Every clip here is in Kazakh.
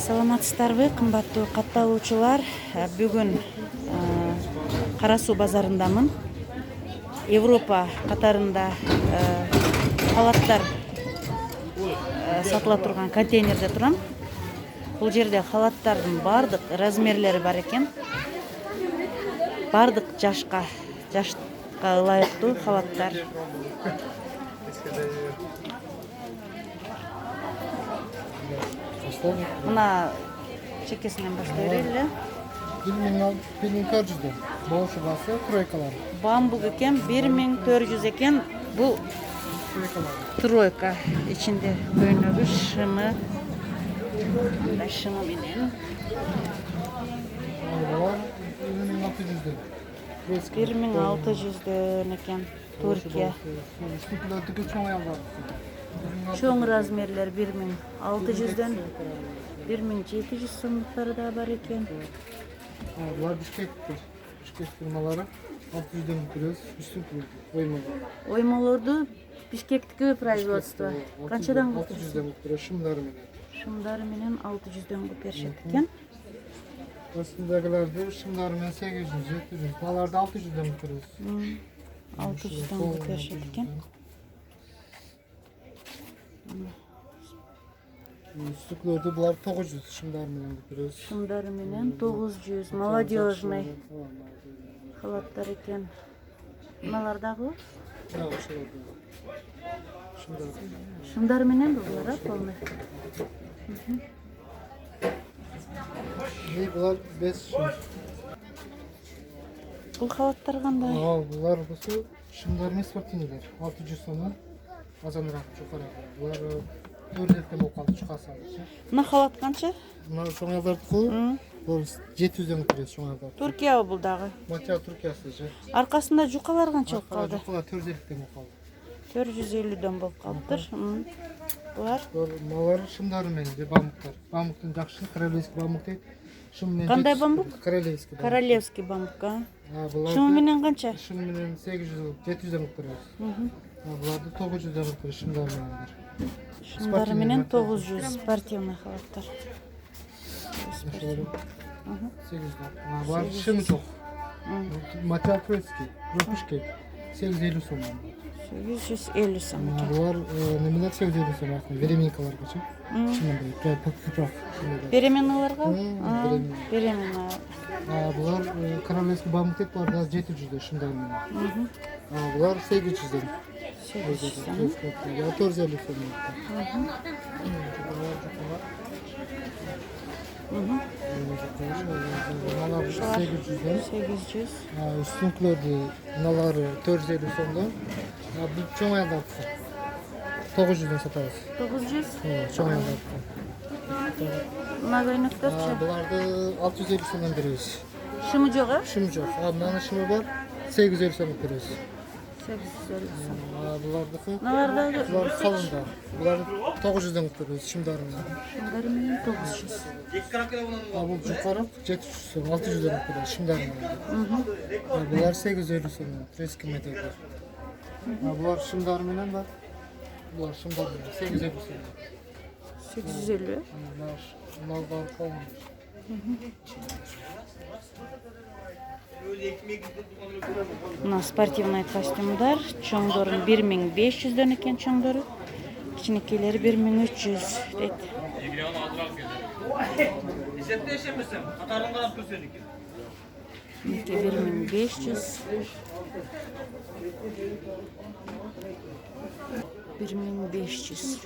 Саламатсыздарбы, кымбаттуу катталуучулар. Бүгүн Кара Суу базарындамын. Европа катарында халаттар сатыла турган контейнерде турам. Бул жерде халаттардын бардык размерлери бар экен. Бардык жашка ылайыктуу халаттар. Мына чекесинен баштай берели. 1400 болушу басы тройкалар. Бамбук экен, 1400 экен. Бул тройка. Ичинде көйнөгү, шымы. Мындай шымы менен. 1600 экен. Туркия. Чоң размерлер 1600-дөн 1700 сомдуктары да бар экен. Булар Бишкек фирмалары 600-дөн көрөбүз, үстүн Оймолорду Бишкектики производство. Канчадан 600-дөн көрөбүз, шымдары менен. Шымдары менен 600-дөн беришет экен. Астындагыларды шымдары менен 800, 700, буларды 600-дөн көрөбүз. 600-дөн беришет экен. Üstlüklerde bular 900 şımdar menен görüyoruz. Шымдары менен 900, молодежный халаттар экен. Мыналар дагы? Шымдары менен булар, полный. Bular 5 şım. Бул халаттар кандай? Bular болсо шымдар мен спортивныйлар. 600 сомдон азаныраак жукарак. Bular 400 болуп калды чукасы. Мына халат канча? Мына чоңалдардыкы бул 700дөн көрөбүз чоңалдар. Туркия бул дагы. Материал Туркиясы же. Аркасында жукалар канча болуп калды? Жукалар 450дөн болуп калды. 450дөн болуп калыптыр. Булар Малар шымдары менен же бамбуктар. Бамбуктун жакшы королевский бамбук дейт. Шым менен. Кандай бамбук? Королевский. Королевский бамбук, а? Булар Шымы менен канча? Шым менен 800, 700дөн көрөбүз. Буларды 900дөн көрөбүз шымдары менен. Шымдары менен 900 спортивный халаттар. 800. Булар шым жок. Материал турецкий, рубашка 850 сом. 850 сом экен. Булар немелер 850 сом, беременкаларгачы. Шымдай, көбүрөөк. Беременналарга? Беременна. Булар королевский бамбук дейт, булар да 700дөн шымдары менен. Булар 800дөн. 800 сом. 450 сом. Мына 800дөн. 800. Üstünkülerde mınaları 450 сомдон. Bu çoğun ayaldakı. 900'den satarız. 900. Çoğun ayaldakı. Мына көйнөктөрчү? Bularda 650 сомдон беребиz. Шымы жок, а? Шым жок. Мынанын шымы бар. 850 сомдон беребиз. 850 сом. Bulardaki Мыналардагы bular kalında. Bular 900'den беребиz şımdarını. шымдары менен 900. Bu yukarı 700 сом, 600'den беребиz şımdarını. Bular 850 сом. Treski medeler. Bular şımdarı menен var. Bular şımdarı menен 850 сом. 850. Bunlar var kalmış. Мына спортивный костюмдар, чоңдорун 1500дөн экен чоңдору. Кичинекейлери 1300 дейт. Эсепте ишемесем, катарын карап көрсөдүк. 1500. 1500.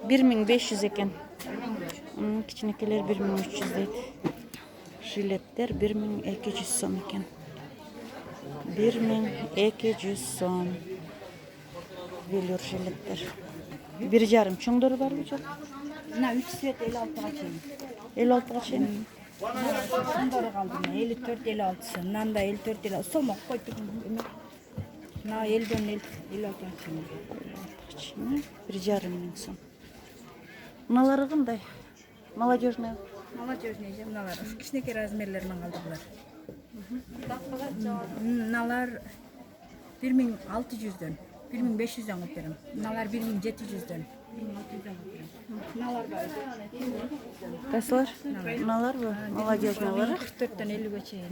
Bir 1500 экен. Кичинекелер 1300 дейт. Жилеттер 1200 сом экен. 1200 сом. Велюр жилеттер. 1,5 чоңдору барбы жок? Мына 3 свет 56-га чейин. 56-га чейин. Шымдары калды. 54-56. Мынанда 54-56 сомок койдук. Мына 50-дөн 56-га чейин. 1,5 миң сом. Мыналары кандай? Молодежный. Молодежный же мыналар. Кичинекей размерлеринен калды булар. Mınalar 1600'den, 1500'den alıp berim. Mınalar 1700'den, 1600'den alıp berim. Mınalar var. Кайсылар? Мыналар ба? Молодежныйлары? 44'ten 50'ye çeyin.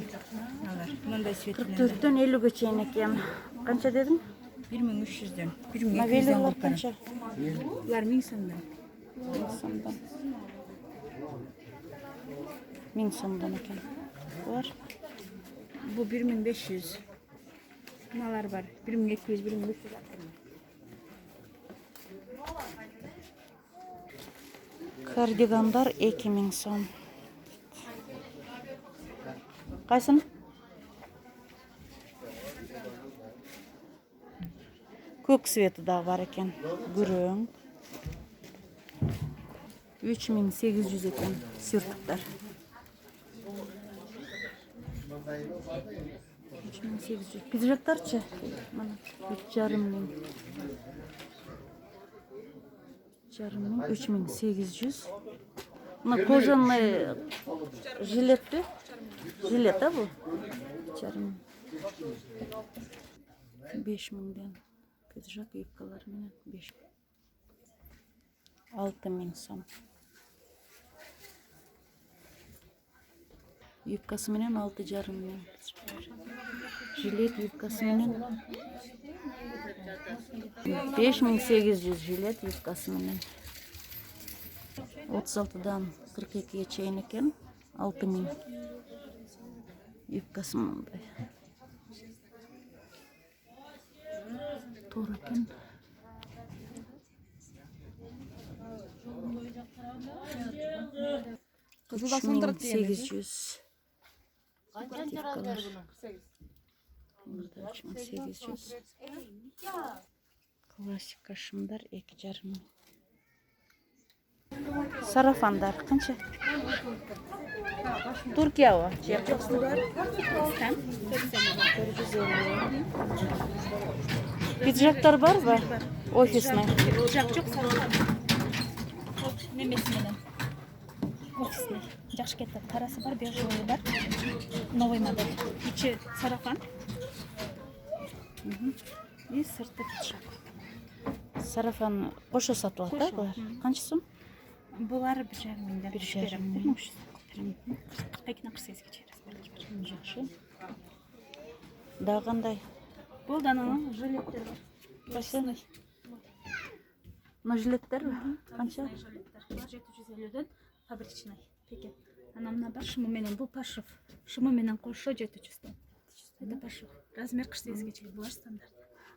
Mınalar. Mınday süvetler. 44'төн 50-ге чейин экен. Канча дедим? 1300'den, Мына 1200'den велилар alıp berim. канча? Bunlar 1000 senden. 1000 сомдон экен. Булар Bu 1500. Mınalar var. 1200, 1500. кардигандар 2000 сом. Кайсын? Көк свети дагы бар экен. Күрөң. 3800 экен сюртуктар. 3800. Пиджактарчы? Мына 3,5 миң. 3800. Мына кожаный жилетти. Жилет, а бу? 3,5 миң. 5000ден. Пиджак юбкалар менен 5 миң. 6000 сом. Юбкасы менен 6,5 миң. Жилет юбкасы менен 5800 жилет юбкасы менен. 36-дан 42-ге чейин экен. 6000. Юбкасы мындай. Тор экен. Kızılda sondırıp 3800. Burada 3800. Классика шымдар 2,5 миң. Сарафандар канча? Туркия о. Пиджактар бар ба? Офисный. Pijak çok sarılan. Nemesi menен. Ofisный. Жакшы кетти. Карасы бар, бежевый бар. Новый модель. İçi сарафан. И сырты пиджак. Сарафан кошо сатылат да булар? Канча сом? Булар 1,5 миңден. 1,5 миң. 42'den 48'ge çeyrek. Жакшы. Дагы кандай? Бул дананын жилеттер бар. Кайсы? Мына жилеттер канча? Жилеттер. 750'ден фабричный. Пекет. Анамна бар шымы менен, бул пашев. Шымы менен кошо 700'ден. Это пашев. Размер 48'ge чейин. Булар стандарт.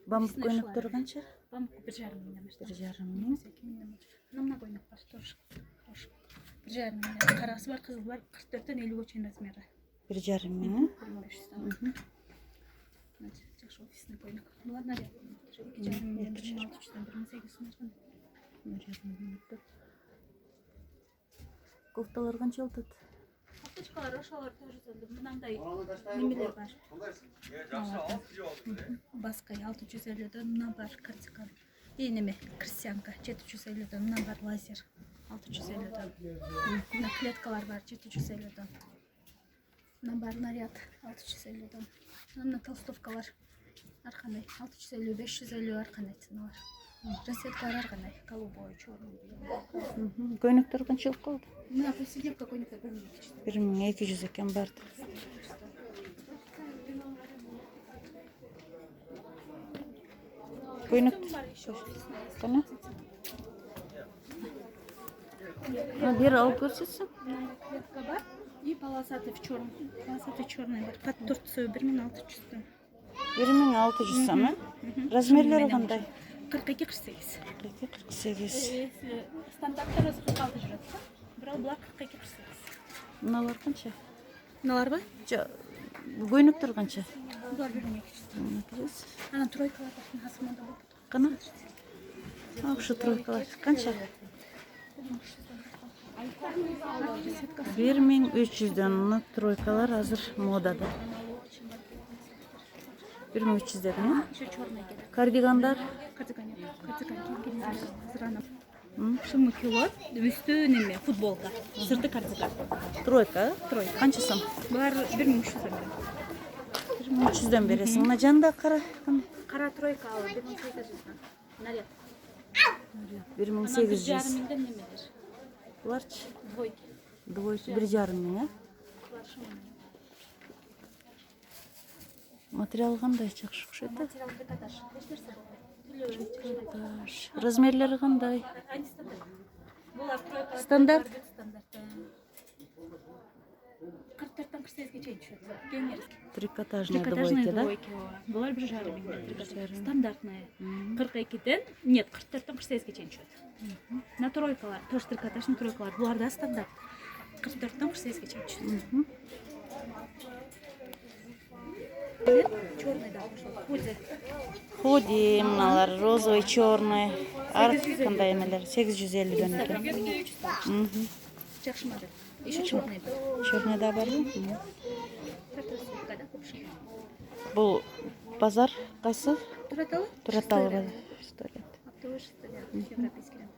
Бамбук көйнөктөр канча? Бамбук 1,5 миңден. 1,5 миң. 2 миңден. Анамна көйнөк бар. Тоже. 1,5 миңден. Карасы бар, кызыл бар. 44'тен 50'ge чейин размери. 1,5 миң. 1500'ден. Жакшы офисный көйнөк. Булар наряд. 2,5 миңден. 1600'ден 1800'ден. Кофталар канча атат? Кофточкалар, ошолор тоже мынандай немелер бар. Баскай 650'ден, мына бар кардиган. И неме, крестьянка 750'ден, мына бар лазер 650'ден. Мына клеткалар бар 750'ден. Мына бар наряд 650'ден. Мына толстовкалар ар кандай 650, 550 ар кандай ценалар. Расцветкалар ар кандай, голубой, черный. Көйнөктөр канчалык калды? Мына повседневка көйнөктөр 1200 экен барды. Көйнөк. Кана? Бер алып көрсөтсүң. Клетка бар и полосатый в черном. Полосатый черный бар. Под Турцию 1600'ден. 1600 сом, э? Размерлери кандай? 42-48. 48. Стандарттар 46 жүрөт. Бирок булар 42-48. Мыналар канча? Мыналар ба? Көйнөктөр канча? Булар 1200. 1200. Анан тройкалар бар. Асманда бар. Кана? Ошо тройкалар канча? 1300'ден мына тройкалар азыр модада. 1300 дедим, э? Еще черный келет. Кардигандар Кардиган yok. Кардиган зырана. Шымы кило, үстү неме футболка. Сырты кардиган. тройка, тройка. Канча сом? Булар 1300 сом. 1300'den бересің. Мына жанда қара. Кара тройка ал 1800'dan. Наряд. 1800. 1,5 немелер. Бұларчы? Двойки. Двойки 1,5 мың, а? Материал қандай жақсы ұқсайды? Материал трикотаж. Еш нәрсе болмайды. Трикотаж. Размерлері қандай? Они стандарт. Бұлар тройка. Стандарт? Стандарт. 44'тан 48'ге чейін түседі. Пионерский. Трикотажные Трикотажные двойки, да? двойки. Бұлар 1,5 мың трикотаж. Стандартная. 42'ден, нет, 44'тан 48'ге чейін түседі. На тройкалар, тоже трикотажный тройкалар. Бұлар да стандарт. 44'тан 48'ге чейін түседі. Черный да пошел. Худи. Худи, мыналар розовый, черный. Ар қандай емелер? 850'ден екен. Жақсы модель. Еще черный да. Черный да бар ма? Когда купши. Бұл базар қайсы? Тураталы? Тураталы базар. 100 лет. Оптовый 600 лет. Европейский рынок.